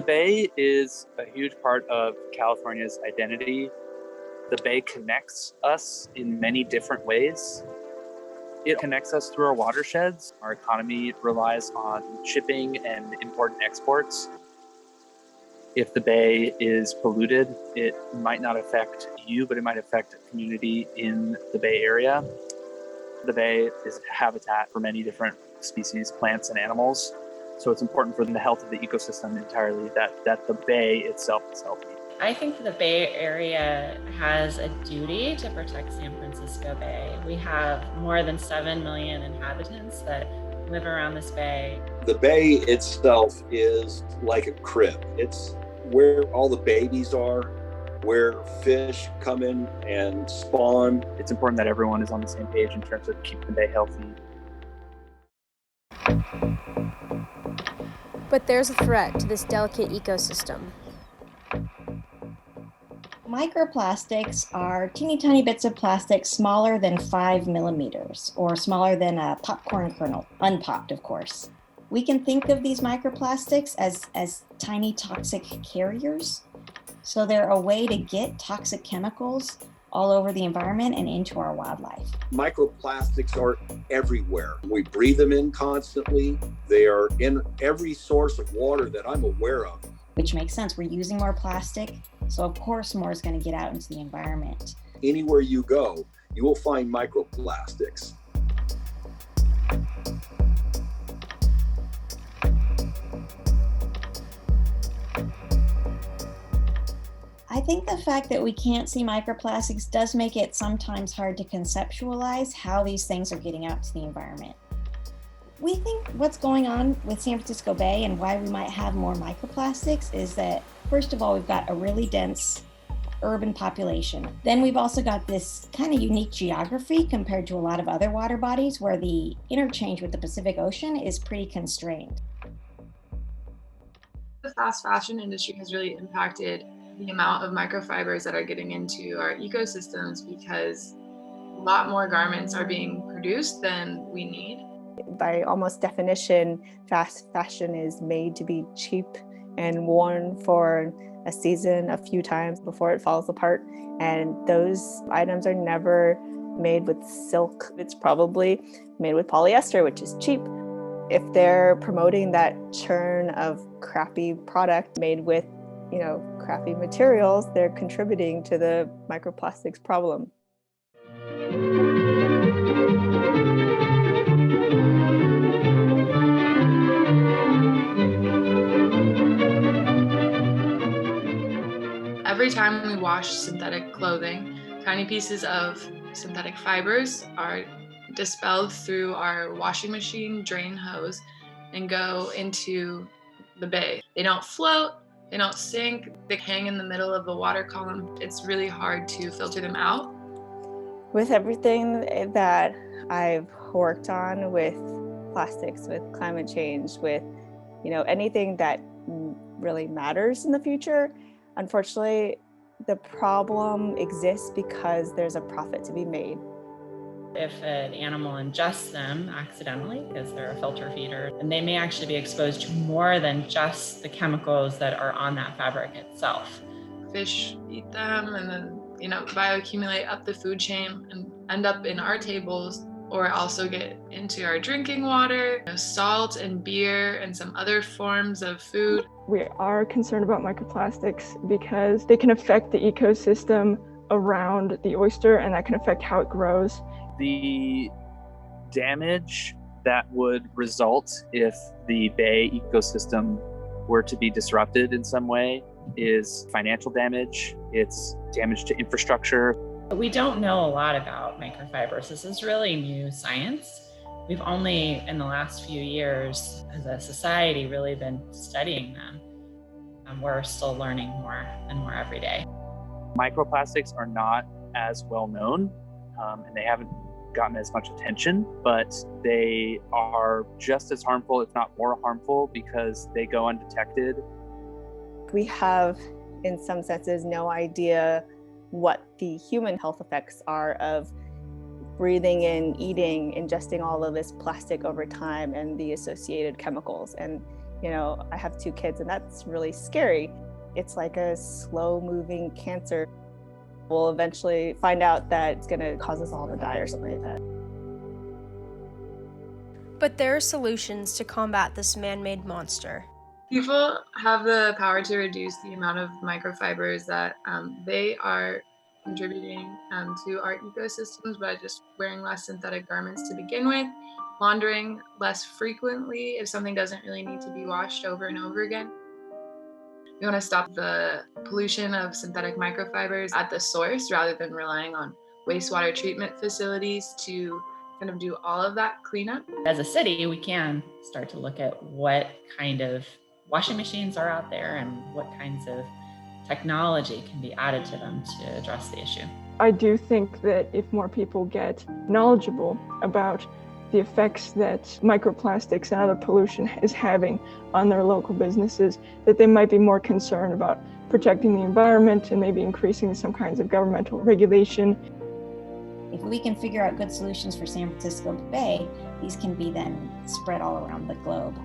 The Bay is a huge part of California's identity. The Bay connects us in many different ways. It connects us through our watersheds. Our economy relies on shipping and import and exports. If the Bay is polluted, it might not affect you, but it might affect a community in the Bay Area. The Bay is habitat for many different species, plants and animals. So it's important for the health of the ecosystem entirely that the Bay itself is healthy. I think the Bay Area has a duty to protect San Francisco Bay. We have more than 7 million inhabitants that live around this bay. The Bay itself is like a crib. It's where all the babies are, where fish come in and spawn. It's important that everyone is on the same page in terms of keeping the Bay healthy. But there's a threat to this delicate ecosystem. Microplastics are teeny tiny bits of plastic smaller than 5 millimeters, or smaller than a popcorn kernel, unpopped, of course. We can think of these microplastics as tiny toxic carriers. So they're a way to get toxic chemicals all over the environment and into our wildlife. Microplastics are everywhere. We breathe them in constantly. They are in every source of water that I'm aware of. Which makes sense. We're using more plastic, so of course more is going to get out into the environment. Anywhere you go, you will find microplastics. I think the fact that we can't see microplastics does make it sometimes hard to conceptualize how these things are getting out to the environment. We think what's going on with San Francisco Bay and why we might have more microplastics is that, first of all, we've got a really dense urban population. Then we've also got this kind of unique geography compared to a lot of other water bodies where the interchange with the Pacific Ocean is pretty constrained. The fast fashion industry has really impacted the amount of microfibers that are getting into our ecosystems because a lot more garments are being produced than we need. By almost definition, fast fashion is made to be cheap and worn for a season a few times before it falls apart. And those items are never made with silk. It's probably made with polyester, which is cheap. If they're promoting that churn of crappy product made with, crappy materials, they're contributing to the microplastics problem. Every time we wash synthetic clothing, tiny pieces of synthetic fibers are dispelled through our washing machine drain hose and go into the bay. They don't float, they don't sink, they hang in the middle of the water column. It's really hard to filter them out. With everything that I've worked on with plastics, with climate change, with anything that really matters in the future, unfortunately, the problem exists because there's a profit to be made. If an animal ingests them accidentally, because they're a filter feeder, then they may actually be exposed to more than just the chemicals that are on that fabric itself. Fish eat them and then, bioaccumulate up the food chain and end up in our tables, or also get into our drinking water, salt and beer and some other forms of food. We are concerned about microplastics because they can affect the ecosystem around the oyster, and that can affect how it grows. The damage that would result if the Bay ecosystem were to be disrupted in some way is financial damage, it's damage to infrastructure. We don't know a lot about microfibers. This is really new science. We've only, in the last few years, as a society, really been studying them. We're still learning more and more every day. Microplastics are not as well known, and they haven't gotten as much attention, but they are just as harmful, if not more harmful, because they go undetected. We have, in some senses, no idea what the human health effects are of breathing in, eating, ingesting all of this plastic over time and the associated chemicals. And I have 2 kids, and that's really scary. It's like a slow-moving cancer. We'll eventually find out that it's going to cause us all to die or something like that. But there are solutions to combat this man-made monster. People have the power to reduce the amount of microfibers that they are contributing to our ecosystems by just wearing less synthetic garments to begin with, laundering less frequently if something doesn't really need to be washed over and over again. We want to stop the pollution of synthetic microfibers at the source rather than relying on wastewater treatment facilities to kind of do all of that cleanup. As a city, we can start to look at what kind of washing machines are out there and what kinds of technology can be added to them to address the issue. I do think that if more people get knowledgeable about the effects that microplastics and other pollution is having on their local businesses, that they might be more concerned about protecting the environment and maybe increasing some kinds of governmental regulation. If we can figure out good solutions for San Francisco Bay, these can be then spread all around the globe.